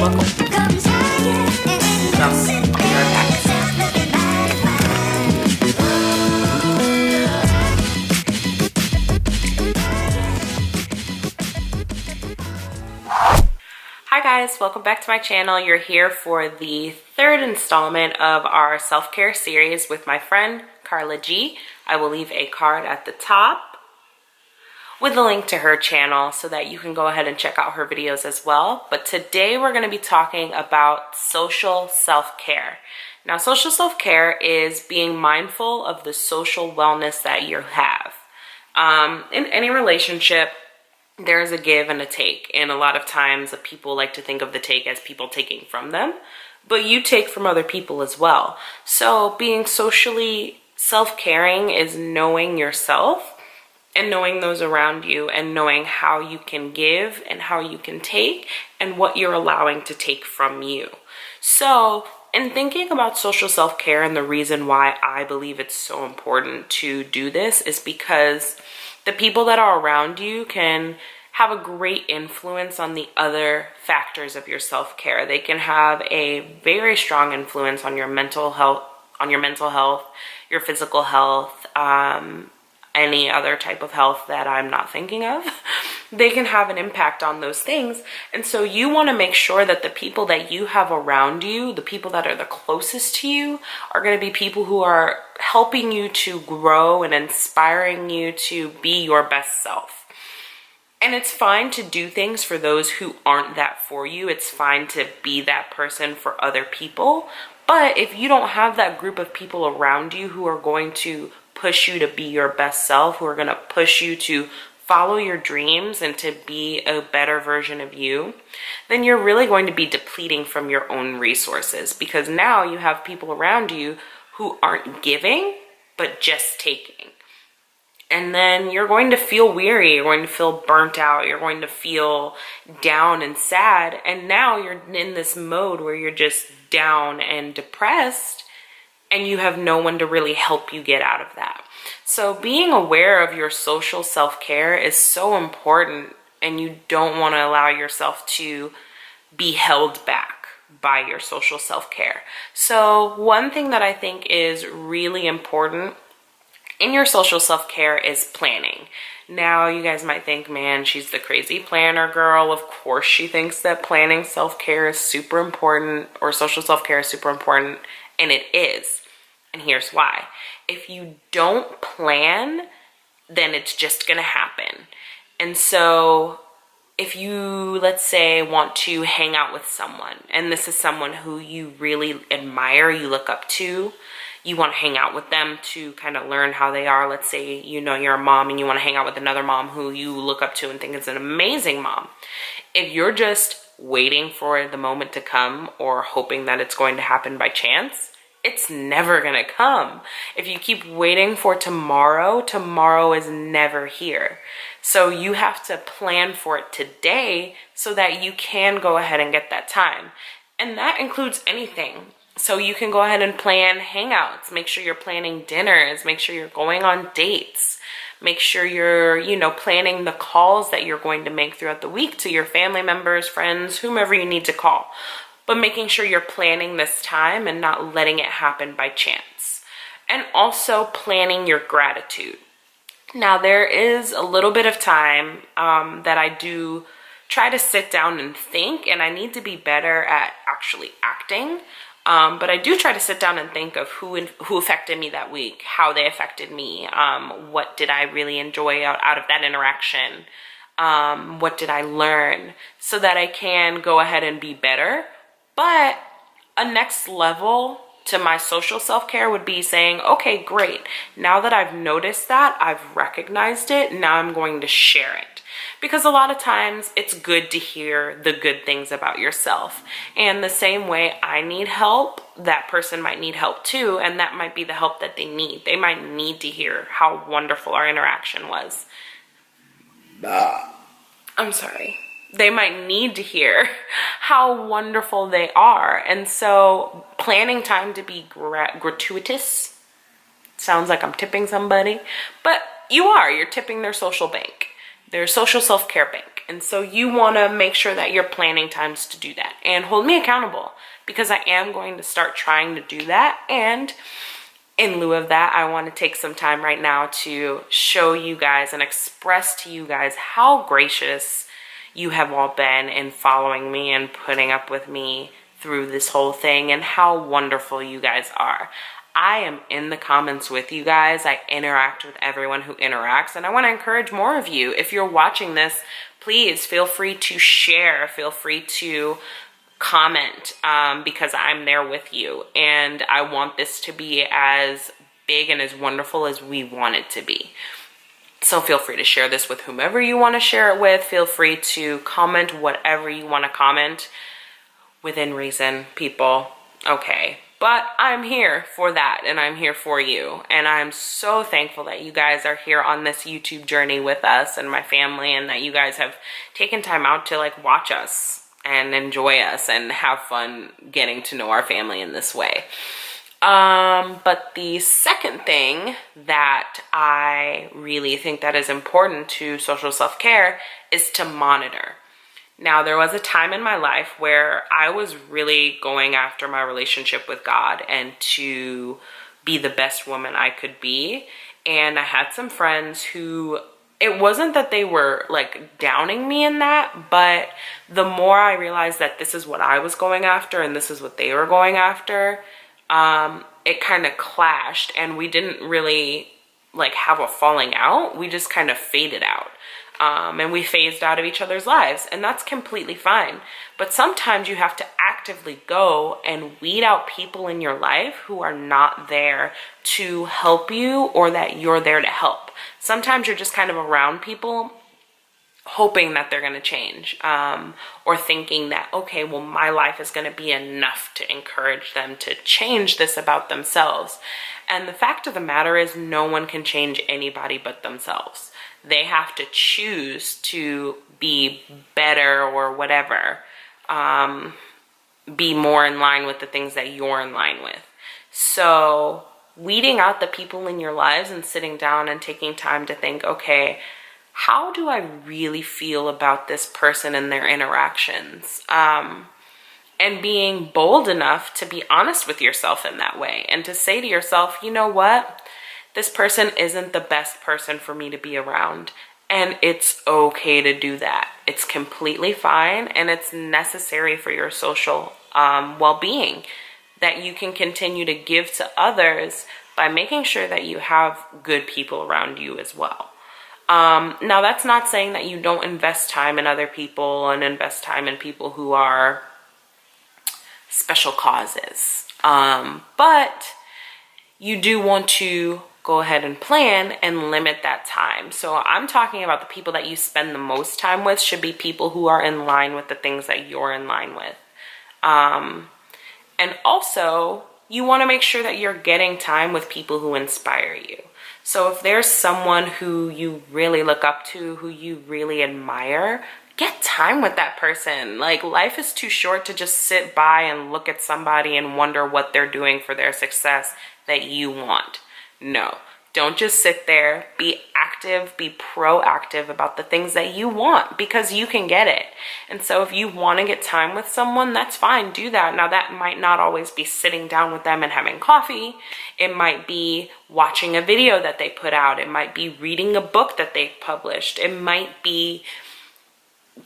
Welcome. So, I'll be right back. Hi guys, welcome back to my channel. You're here for the third installment of our self-care series with my friend KARLAGEE. I will leave a card at the top with a link to her channel so that you can go ahead and check out her videos as well. But today we're going to be talking about social self-care. Now, social self-care is being mindful of the social wellness that you have. In any relationship, there is a give and a take, and a lot of times people like to think of the take as people taking from them, but you take from other people as well. So being socially self-caring is knowing yourself and knowing those around you and knowing how you can give and how you can take and what you're allowing to take from you. So in thinking about social self-care, and the reason why I believe it's so important to do this is because the people that are around you can have a great influence on the other factors of your self-care. They can have a very strong influence on your mental health, your physical health, any other type of health that I'm not thinking of. They can have an impact on those things. And so you want to make sure that the people that you have around you, the people that are the closest to you, are going to be people who are helping you to grow and inspiring you to be your best self. And it's fine to do things for those who aren't that for you. It's fine to be that person for other people. But if you don't have that group of people around you who are going to push you to be your best self, who are going to push you to follow your dreams and to be a better version of you, then you're really going to be depleting from your own resources, because now you have people around you who aren't giving, but just taking. And then you're going to feel weary, you're going to feel burnt out, you're going to feel down and sad. And now you're in this mode where you're just down and depressed, and you have no one to really help you get out of that. So being aware of your social self-care is so important, and you don't want to allow yourself to be held back by your social self-care. So one thing that I think is really important in your social self-care is planning. Now, you guys might think, man, she's the crazy planner girl. Of course she thinks that planning self-care is super important, or social self-care is super important, and it is. And here's why. If you don't plan, then it's just gonna happen. And so if you, let's say, want to hang out with someone, and this is someone who you really admire, you look up to, you want to hang out with them to kind of learn how they are. Let's say, you know, you're a mom and you want to hang out with another mom who you look up to and think is an amazing mom. If you're just waiting for the moment to come or hoping that it's going to happen by chance, it's never gonna come. If you keep waiting for tomorrow, tomorrow is never here. So you have to plan for it today so that you can go ahead and get that time. And that includes anything. So you can go ahead and plan hangouts, make sure you're planning dinners, make sure you're going on dates, make sure you're, you know, planning the calls that you're going to make throughout the week to your family members, friends, whomever you need to call. But making sure you're planning this time and not letting it happen by chance. And also planning your gratitude. Now, there is a little bit of time that I do try to sit down and think, and I need to be better at actually acting. But I do try to sit down and think of who affected me that week, how they affected me, what did I really enjoy out of that interaction, what did I learn, so that I can go ahead and be better. But a next level to my social self-care would be saying, okay, great. Now that I've noticed that, I've recognized it, now I'm going to share it. Because a lot of times it's good to hear the good things about yourself. And the same way I need help, that person might need help too, and that might be the help that they need. They might need to hear how wonderful our interaction was. I'm sorry. They might need to hear how wonderful they are. And so planning time to be gratuitous sounds like I'm tipping somebody, but you're tipping their social bank, their social self-care bank. And so you want to make sure that you're planning times to do that and hold me accountable, because I am going to start trying to do that. And in lieu of that, I want to take some time right now to show you guys and express to you guys how gracious you have all been in following me and putting up with me through this whole thing, and how wonderful you guys are. I am in the comments with you guys. I interact with everyone who interacts, and I want to encourage more of you. If you're watching this, please feel free to share, feel free to comment, because I'm there with you, and I want this to be as big and as wonderful as we want it to be. So feel free to share this with whomever you want to share it with. Feel free to comment whatever you want to comment, within reason, people. Okay, but I'm here for that, and I'm here for you, and I'm so thankful that you guys are here on this YouTube journey with us and my family, and that you guys have taken time out to like watch us and enjoy us and have fun getting to know our family in this way. But the second thing that I really think that is important to social self-care is to monitor. Now, there was a time in my life where I was really going after my relationship with God and to be the best woman I could be. And I had some friends who, it wasn't that they were like downing me in that, but the more I realized that this is what I was going after and this is what they were going after, it kind of clashed, and we didn't really like have a falling out. We just kind of faded out. And we phased out of each other's lives, and that's completely fine. But sometimes you have to actively go and weed out people in your life who are not there to help you, or that you're there to help. Sometimes you're just kind of around people hoping that they're going to change, or thinking that, okay, well, my life is going to be enough to encourage them to change this about themselves. And the fact of the matter is, no one can change anybody but themselves. They have to choose to be better or whatever, be more in line with the things that you're in line with. So weeding out the people in your lives and sitting down and taking time to think, okay, how do I really feel about this person and their interactions? And being bold enough to be honest with yourself in that way, and to say to yourself, you know what? This person isn't the best person for me to be around, and it's okay to do that. It's completely fine, and it's necessary for your social well-being, that you can continue to give to others by making sure that you have good people around you as well. Now, that's not saying that you don't invest time in other people and invest time in people who are special causes, but you do want to go ahead and plan and limit that time. So I'm talking about the people that you spend the most time with should be people who are in line with the things that you're in line with. And also, you want to make sure that you're getting time with people who inspire you. So if there's someone who you really look up to, who you really admire, get time with that person. Like, life is too short to just sit by and look at somebody and wonder what they're doing for their success that you want. No, don't just sit there. Be active, be proactive about the things that you want, because you can get it. And so if you want to get time with someone, that's fine, do that. Now, that might not always be sitting down with them and having coffee. It might be watching a video that they put out. It might be reading a book that they've published. It might be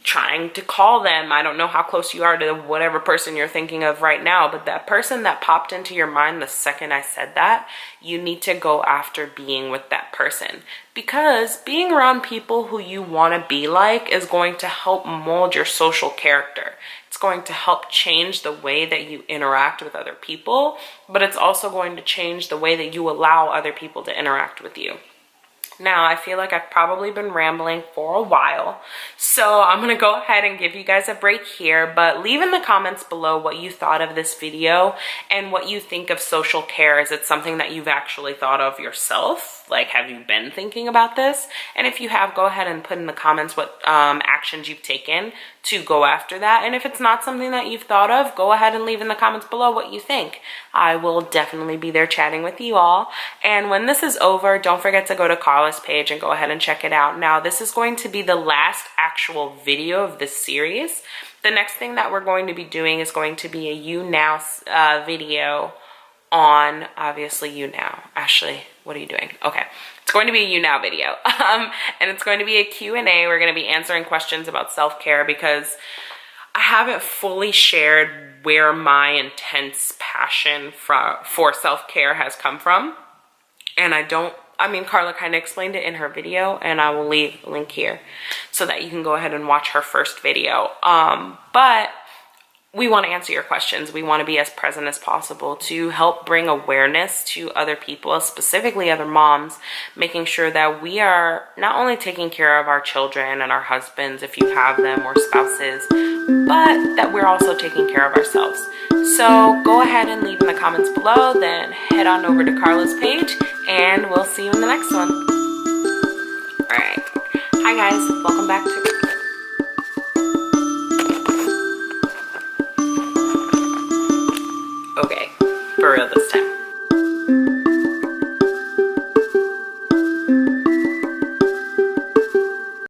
trying to call them. I don't know how close you are to whatever person you're thinking of right now, but that person that popped into your mind the second I said that, you need to go after being with that person, because being around people who you want to be like is going to help mold your social character. It's going to help change the way that you interact with other people, but it's also going to change the way that you allow other people to interact with you. Now, I feel like I've probably been rambling for a while, so I'm going to go ahead and give you guys a break here, but leave in the comments below what you thought of this video and what you think of social care. Is it something that you've actually thought of yourself? Like, have you been thinking about this? And if you have, go ahead and put in the comments what actions you've taken to go after that. And if it's not something that you've thought of, go ahead and leave in the comments below what you think. I will definitely be there chatting with you all. And when this is over, don't forget to go to Karla's page and go ahead and check it out. Now, this is going to be the last actual video of this series. The next thing that we're going to be doing is going to be a YouNow video on, obviously, YouNow. Ashley, what are you doing? Okay, it's going to be a YouNow video. And it's going to be a Q&A. We're going to be answering questions about self-care because I haven't fully shared where my intense passion for self-care has come from. And I mean, Karla kind of explained it in her video, and I will leave a link here so that you can go ahead and watch her first video. But we want to answer your questions. We want to be as present as possible to help bring awareness to other people, specifically other moms, making sure that we are not only taking care of our children and our husbands, if you have them, or spouses, but that we're also taking care of ourselves. So go ahead and leave in the comments below, then head on over to Karla's page, and we'll see you in the next one. All right. Hi guys, welcome back to... Okay, for real this time.